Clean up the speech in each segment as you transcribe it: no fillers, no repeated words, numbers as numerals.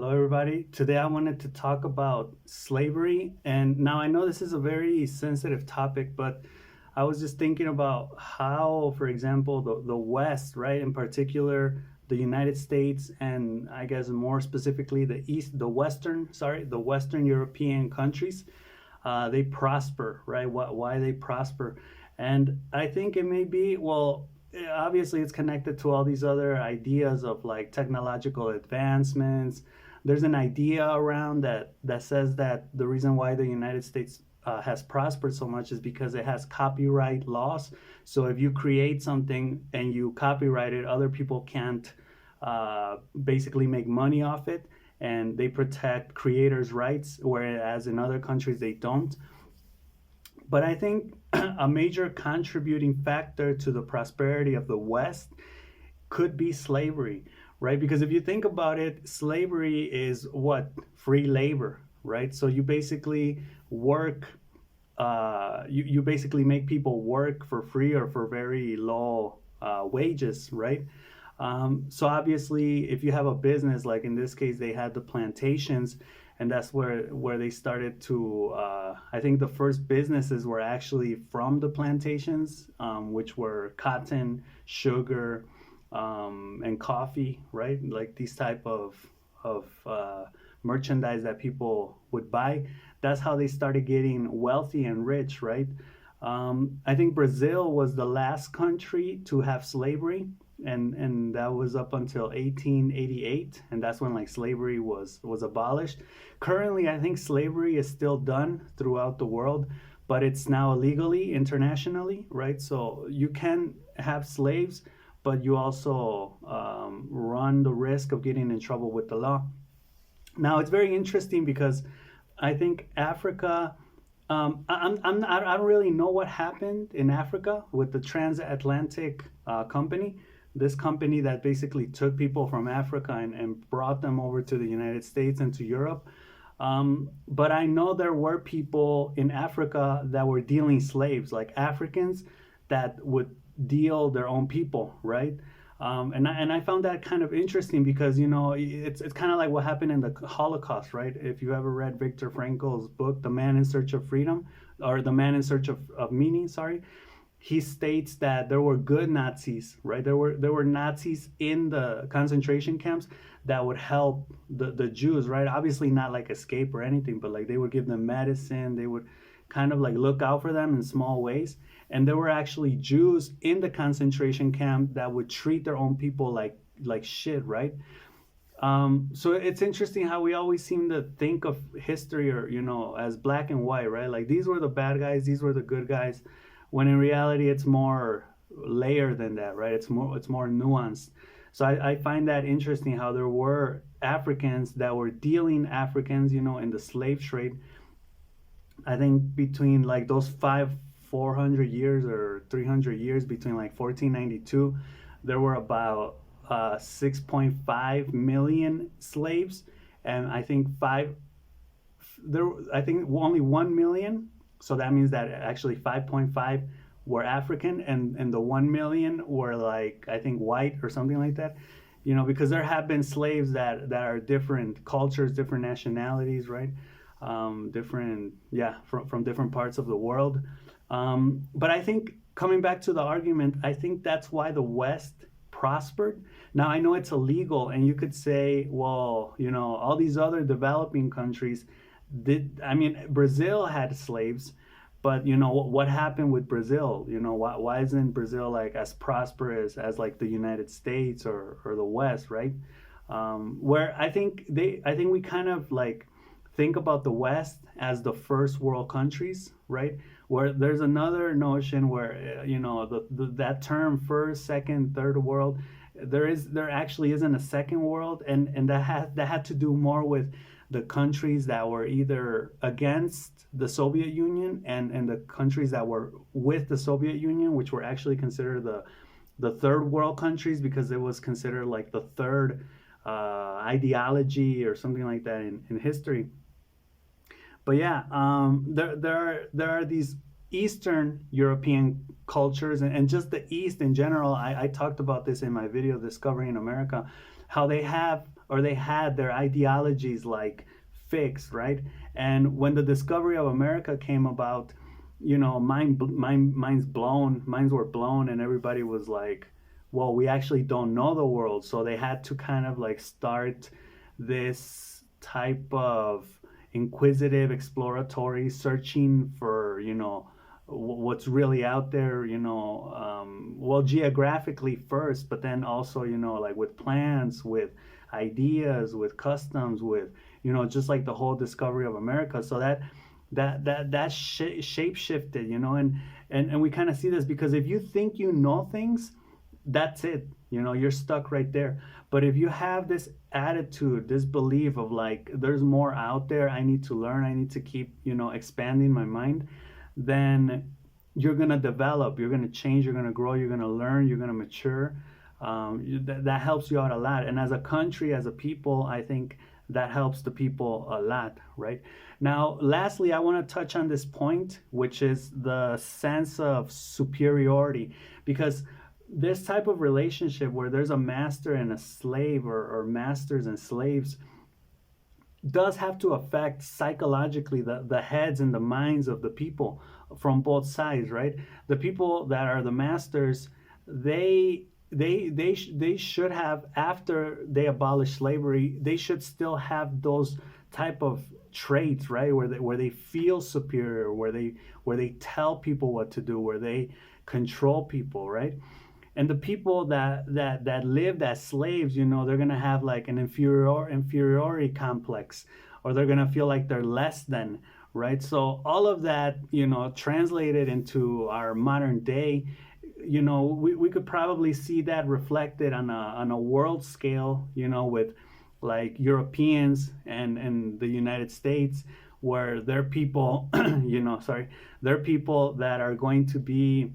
Hello, everybody. Today I wanted to talk about slavery. And now I know this is a very sensitive topic, but I was just thinking about how, for example, the West, right, in particular, the United States, and I guess more specifically the Western European countries, they prosper, right? Why they prosper. And I think it may be, well, obviously it's connected to all these other ideas of like technological advancements. There's an idea around that says that the reason why the United States has prospered so much is because it has copyright laws. So if you create something and you copyright it, other people can't basically make money off it, and they protect creators' rights, whereas in other countries they don't. But I think a major contributing factor to the prosperity of the West could be slavery, right? Because if you think about it, slavery is what? Free labor, right? So you basically work, you basically make people work for free or for very low wages, right? So obviously, if you have a business, like in this case, they had the plantations, and that's where they started to. I think the first businesses were actually from the plantations, which were cotton, sugar, and coffee, right? Like these type of merchandise that people would buy. That's how they started getting wealthy and rich, right? I think Brazil was the last country to have slavery, and that was up until 1888, and that's when like slavery was abolished. Currently, I think slavery is still done throughout the world, but it's now illegally internationally, right? So you can have slaves, but you also run the risk of getting in trouble with the law. Now it's very interesting because I think Africa. I don't really know what happened in Africa with the transatlantic company. This company that basically took people from Africa and brought them over to the United States and to Europe. But I know there were people in Africa that were dealing slaves, like Africans that would deal their own people, right? And I found that kind of interesting because it's kind of like what happened in the Holocaust, right? If you ever read Viktor Frankl's book, The Man in Search of Freedom, or The Man in Search of Meaning, sorry, he states that there were good Nazis, right? There were Nazis in the concentration camps that would help the Jews, right? Obviously not like escape or anything, but like they would give them medicine, they would kind of like look out for them in small ways. And there were actually Jews in the concentration camp that would treat their own people like shit, right? So it's interesting how we always seem to think of history, or as black and white, right? Like these were the bad guys, these were the good guys, when in reality it's more layered than that, right? It's more nuanced. So I find that interesting how there were Africans that were dealing Africans, in the slave trade. I think between like those 400 years or 300 years, between like 1492, there were about 6.5 million slaves, and I think only 1 million. So that means that actually 5.5 were African, and the 1 million were like, I think, white or something like that. Because there have been slaves that are different cultures, different nationalities, right? Different, yeah, from different parts of the world. But I think, coming back to the argument, I think that's why the West prospered. Now, I know it's illegal, and you could say, well, all these other developing countries I mean, Brazil had slaves, but what happened with Brazil? Why isn't Brazil like as prosperous as like the United States or the West, right? Where I think we kind of like think about the West as the first world countries, right? Where there's another notion where that term first, second, third world, there actually isn't a second world, and that had to do more with the countries that were either against the Soviet Union, and the countries that were with the Soviet Union, which were actually considered the third world countries, because it was considered like the third ideology or something like that in history. But yeah, there are these Eastern European cultures, and just the East in general. I talked about this in my video, Discovering America, how they have, or they had, their ideologies like fixed, right? And when the discovery of America came about, minds were blown, and everybody was like, well, we actually don't know the world. So they had to kind of like start this type of inquisitive, exploratory, searching for, what's really out there, well, geographically first, but then also, like with plants, with ideas, with customs, with, just like the whole discovery of America. So that shape shifted, and we kind of see this because if you think you know things, that's it, you're stuck right there. But if you have this attitude, this belief of like, there's more out there, I need to learn, I need to keep, expanding my mind, then you're going to develop, you're going to change, you're going to grow, you're going to learn, you're going to mature. That helps you out a lot. And as a country, as a people, I think that helps the people a lot, right? Now, lastly, I want to touch on this point, which is the sense of superiority, because this type of relationship where there's a master and a slave, or masters and slaves, does have to affect psychologically the heads and the minds of the people from both sides, right? The people that are the masters, they should have, after they abolish slavery, they should still have those type of traits, right? Where they feel superior, where they tell people what to do, where they control people, right? And the people that lived as slaves, they're gonna have like an inferiority complex, or they're gonna feel like they're less than, right? So all of that, translated into our modern day, we could probably see that reflected on a world scale, with like Europeans and the United States, where they're people, they're people that are going to be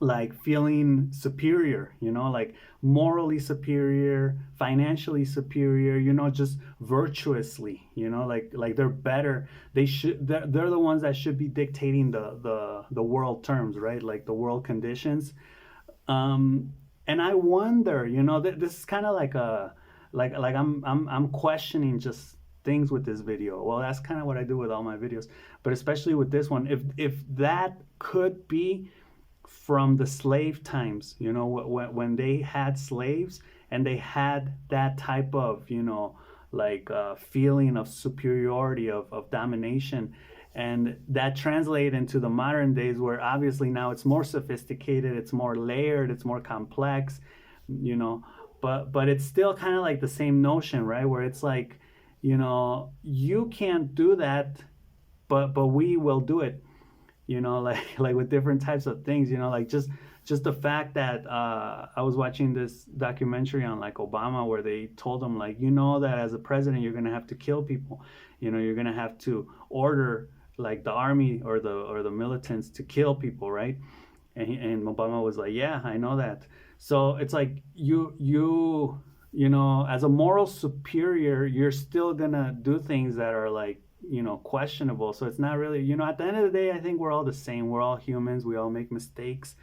like feeling superior, like morally superior, financially superior, just virtuously, like they're better. They're the ones that should be dictating the world terms, right? Like the world conditions. And I wonder, this is kind of like I'm questioning just things with this video. Well, that's kind of what I do with all my videos, but especially with this one, if that could be from the slave times, when they had slaves and they had that type of, feeling of superiority, of domination. And that translated into the modern days, where obviously now it's more sophisticated, it's more layered, it's more complex, but it's still kind of like the same notion, right? Where it's like, you can't do that, but we will do it. Like with different types of things, like just the fact that I was watching this documentary on like Obama, where they told him like, that as a president you're gonna have to kill people, you're gonna have to order like the army or the militants to kill people, right? And Obama was like, yeah, I know that. So it's like you as a moral superior, you're still gonna do things that are like, questionable. So it's not really, at the end of the day, I think we're all the same. We're all humans. We all make mistakes.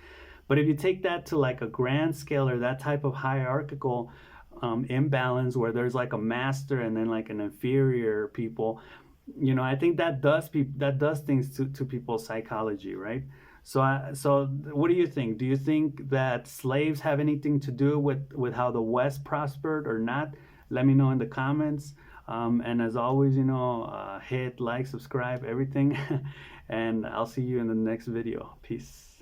But if you take that to like a grand scale, or that type of hierarchical imbalance, where there's like a master and then like an inferior people, I think that does things to people's psychology, right? So what do you think? Do you think that slaves have anything to do with how the West prospered or not? Let me know in the comments. And as always, hit like, subscribe, everything. And I'll see you in the next video. Peace.